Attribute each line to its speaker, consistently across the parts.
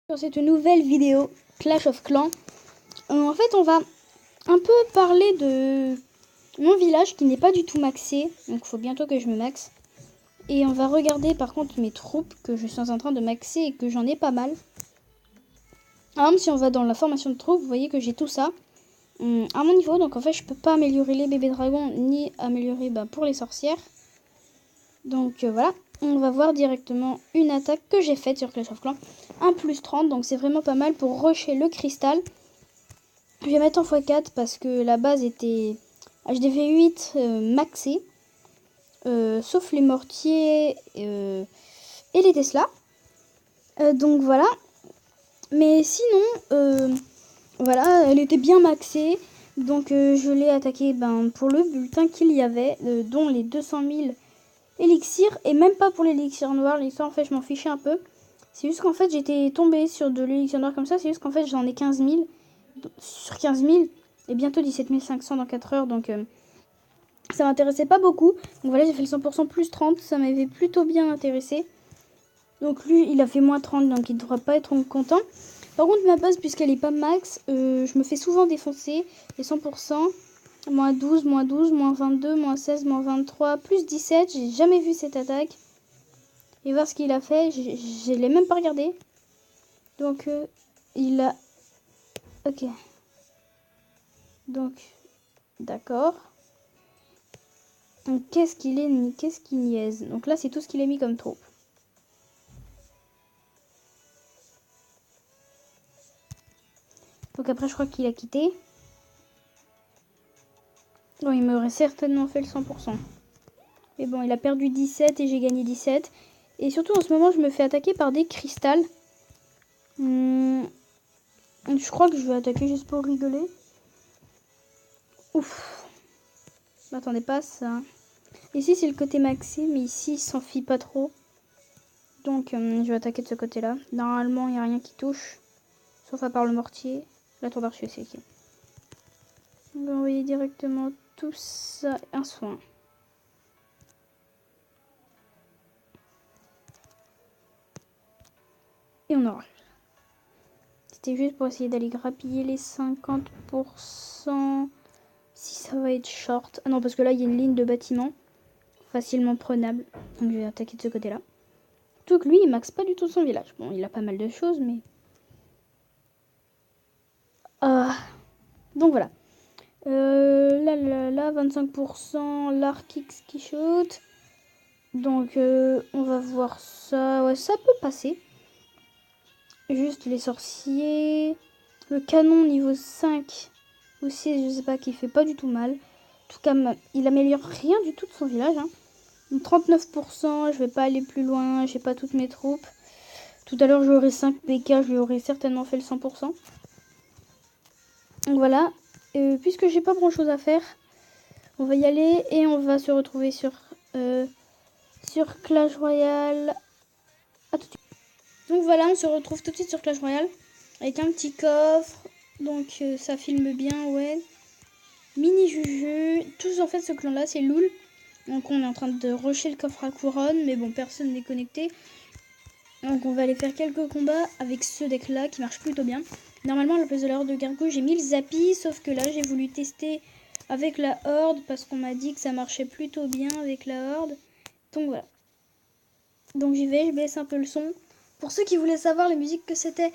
Speaker 1: Dans cette nouvelle vidéo Clash of Clans, en fait on va un peu parler de mon village qui n'est pas du tout maxé, donc il faut bientôt que je me maxe. Et on va regarder par contre mes troupes que je suis en train de maxer et que j'en ai pas mal. Alors même si on va dans la formation de troupes, vous voyez que j'ai tout ça à mon niveau, donc en fait je peux pas améliorer les bébés dragons ni améliorer pour les sorcières. Donc voilà, on va voir directement une attaque que j'ai faite sur Clash of Clans. 1+30, donc c'est vraiment pas mal pour rusher le cristal. Je vais mettre en x4 parce que la base était HDV8 maxé. Sauf les mortiers et les Tesla. Donc voilà. Mais sinon, voilà, elle était bien maxée. Donc je l'ai attaqué pour le bulletin qu'il y avait, dont les 200 000 élixirs. Et même pas pour l'élixir noir. L'élixir en fait je m'en fichais un peu. C'est juste qu'en fait j'étais tombée sur de l'élixir noir comme ça. C'est juste qu'en fait j'en ai 15 000. Sur 15 000 et bientôt 17 500 dans 4 heures. Donc ça m'intéressait pas beaucoup. Donc voilà, j'ai fait le 100% plus 30. Ça m'avait plutôt bien intéressé. Donc lui, il a fait moins 30. Donc il ne devra pas être content. Par contre, ma base, puisqu'elle est pas max, je me fais souvent défoncer. Les 100%. Moins 12, moins 12, moins 22, moins 16, moins 23, plus 17. J'ai jamais vu cette attaque. Et voir ce qu'il a fait. Je l'ai même pas regardé. Donc il a... Ok. Donc, d'accord. Donc, qu'est-ce qu'il niaise? Donc là, c'est tout ce qu'il a mis comme troupe. Donc après, je crois qu'il a quitté. Bon, il m'aurait certainement fait le 100%. Mais bon, il a perdu 17 et j'ai gagné 17. Et surtout, en ce moment, je me fais attaquer par des cristals. Je crois que je vais attaquer juste pour rigoler. Ouf. M'attendez pas à ça. Ici, c'est le côté maxi, mais ici, il s'enfuit pas trop. Donc, je vais attaquer de ce côté-là. Normalement, il n'y a rien qui touche. Sauf à part le mortier. La tour d'archer, c'est ok. On va envoyer directement tout ça. Un soin. Et on aura. C'était juste pour essayer d'aller grappiller les 50%. Si ça va être short. Ah non, parce que là, il y a une ligne de bâtiment. Facilement prenable. Donc, je vais attaquer de ce côté-là. Tout que lui, il maxe pas du tout son village. Bon, il a pas mal de choses, mais... Donc, voilà. Là, 25%. L'arc X qui shoot. Donc, on va voir ça. Ouais, ça peut passer. Juste les sorciers. Le canon niveau 5 ou 6, je sais pas, qui fait pas du tout mal. En tout cas, il améliore rien du tout de son village. 39%, je vais pas aller plus loin, j'ai pas toutes mes troupes. Tout à l'heure, j'aurais 5 PK, je lui aurais certainement fait le 100%. Donc voilà, puisque j'ai pas grand chose à faire, on va y aller et on va se retrouver sur Clash Royale. À tout de suite. Donc voilà, on se retrouve tout de suite sur Clash Royale avec un petit coffre. Donc ça filme bien, ouais. Mini Juju. Tous en fait ce clan là c'est Loul. Donc on est en train de rusher le coffre à couronne. Mais bon, personne n'est connecté. Donc on va aller faire quelques combats avec ce deck là qui marche plutôt bien. Normalement à la place de la horde de Gargouille j'ai mis le Zappy. Sauf que là j'ai voulu tester avec la horde. Parce qu'on m'a dit que ça marchait plutôt bien avec la horde. Donc voilà. Donc j'y vais, je baisse un peu le son. Pour ceux qui voulaient savoir les musiques que c'était,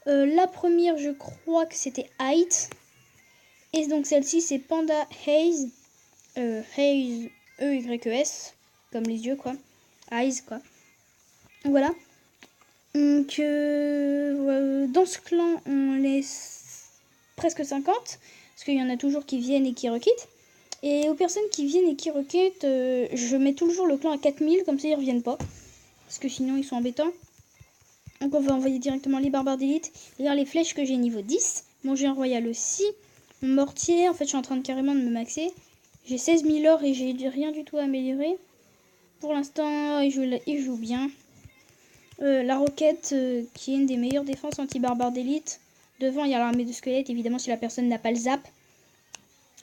Speaker 1: la première je crois que c'était Height. Et donc celle-ci c'est Panda Haze. Haze, E-Y-E-S, comme les yeux quoi. Eyes quoi. Voilà. Donc dans ce clan on laisse presque 50. Parce qu'il y en a toujours qui viennent et qui requittent. Et aux personnes qui viennent et qui requittent, je mets toujours le clan à 4000, comme ça ils reviennent pas. Parce que sinon ils sont embêtants. Donc on va envoyer directement les barbares d'élite. Regarde les flèches que j'ai niveau 10. Mon géant royal aussi. Mon mortier, en fait je suis en train de carrément de me maxer. J'ai 16 000 or et j'ai rien du tout à améliorer. Pour l'instant il joue bien. La roquette qui est une des meilleures défenses anti-barbares d'élite. Devant il y a l'armée de squelettes, évidemment si la personne n'a pas le zap.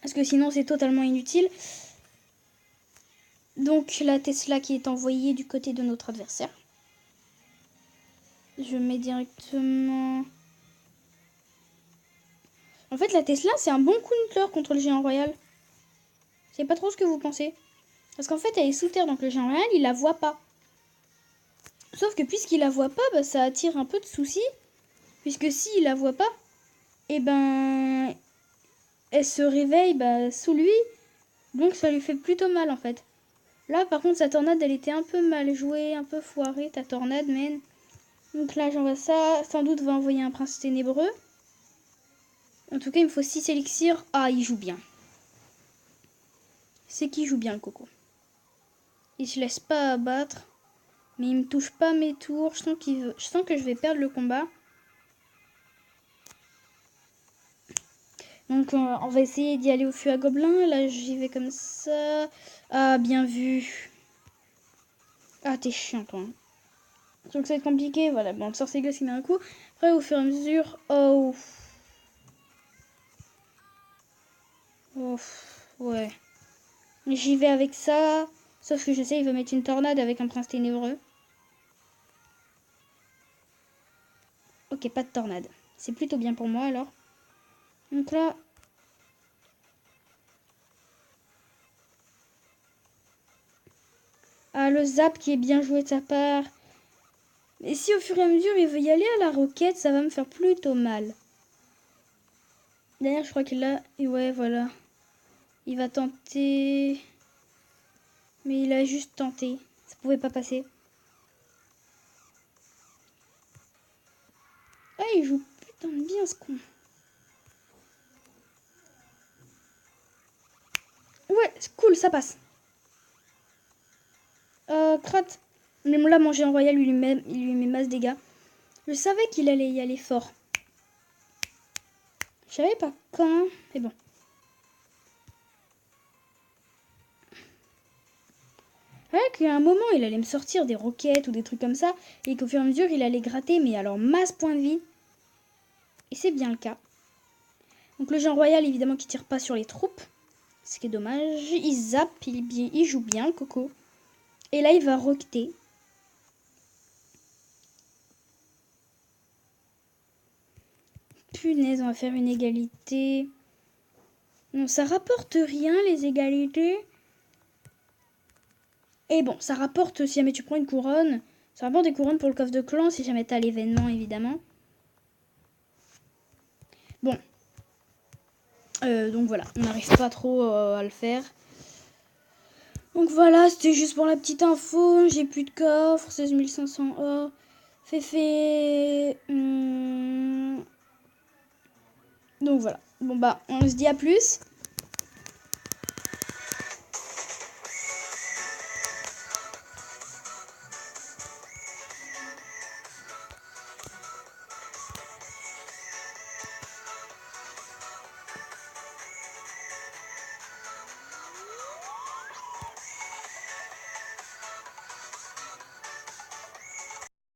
Speaker 1: Parce que sinon c'est totalement inutile. Donc la Tesla qui est envoyée du côté de notre adversaire. Je mets directement... En fait, la Tesla, c'est un bon counter contre le géant royal. Je sais pas trop ce que vous pensez. Parce qu'en fait, elle est sous terre, donc le géant royal, il la voit pas. Sauf que puisqu'il la voit pas, bah, ça attire un peu de soucis. Puisque s'il la voit pas, eh ben... elle se réveille sous lui. Donc ça lui fait plutôt mal, en fait. Là, par contre, sa tornade, elle était un peu mal jouée, un peu foirée, ta tornade, man. Donc là, j'envoie ça. Sans doute, va envoyer un prince ténébreux. En tout cas, il me faut 6 élixirs. Ah, il joue bien. C'est qu'il joue bien, le coco. Il se laisse pas abattre. Mais il me touche pas mes tours. Je sens que je vais perdre le combat. Donc, on va essayer d'y aller au feu à gobelins. Là, j'y vais comme ça. Ah, bien vu. Ah, t'es chiant, toi. Je trouve que ça va être compliqué. Voilà, bon, le sorcier glace, il met un coup. Après, au fur et à mesure... Oh. Oh, ouais. J'y vais avec ça. Sauf que je sais, il veut mettre une tornade avec un prince ténébreux. Ok, pas de tornade. C'est plutôt bien pour moi, alors. Donc là... Ah, le zap qui est bien joué de sa part. Et si au fur et à mesure, il veut y aller à la roquette, ça va me faire plutôt mal. D'ailleurs, je crois qu'il a... Et ouais, voilà. Il va tenter... Mais il a juste tenté. Ça pouvait pas passer. Ah, il joue putain de bien, ce con. Ouais, c'est cool, ça passe. Crotte. Mais là, mon géant royal, il lui met masse dégâts. Je savais qu'il allait y aller fort. Je savais pas quand, mais bon. Ouais, qu'à un moment, il allait me sortir des roquettes ou des trucs comme ça, et qu'au fur et à mesure, il allait gratter, mais alors masse points de vie. Et c'est bien le cas. Donc le géant royal, évidemment, qui tire pas sur les troupes. Ce qui est dommage. Il zappe, il joue bien, le coco. Et là, il va roqueter. Punaise, on va faire une égalité. Non, ça rapporte rien, les égalités. Et bon, ça rapporte, si jamais tu prends une couronne, ça rapporte des couronnes pour le coffre de clan, si jamais t'as l'événement, évidemment. Bon. Donc voilà, on n'arrive pas trop à le faire. Donc voilà, c'était juste pour la petite info. J'ai plus de coffre, 16 500 or. Féfé. Donc voilà. Bon bah, on se dit à plus.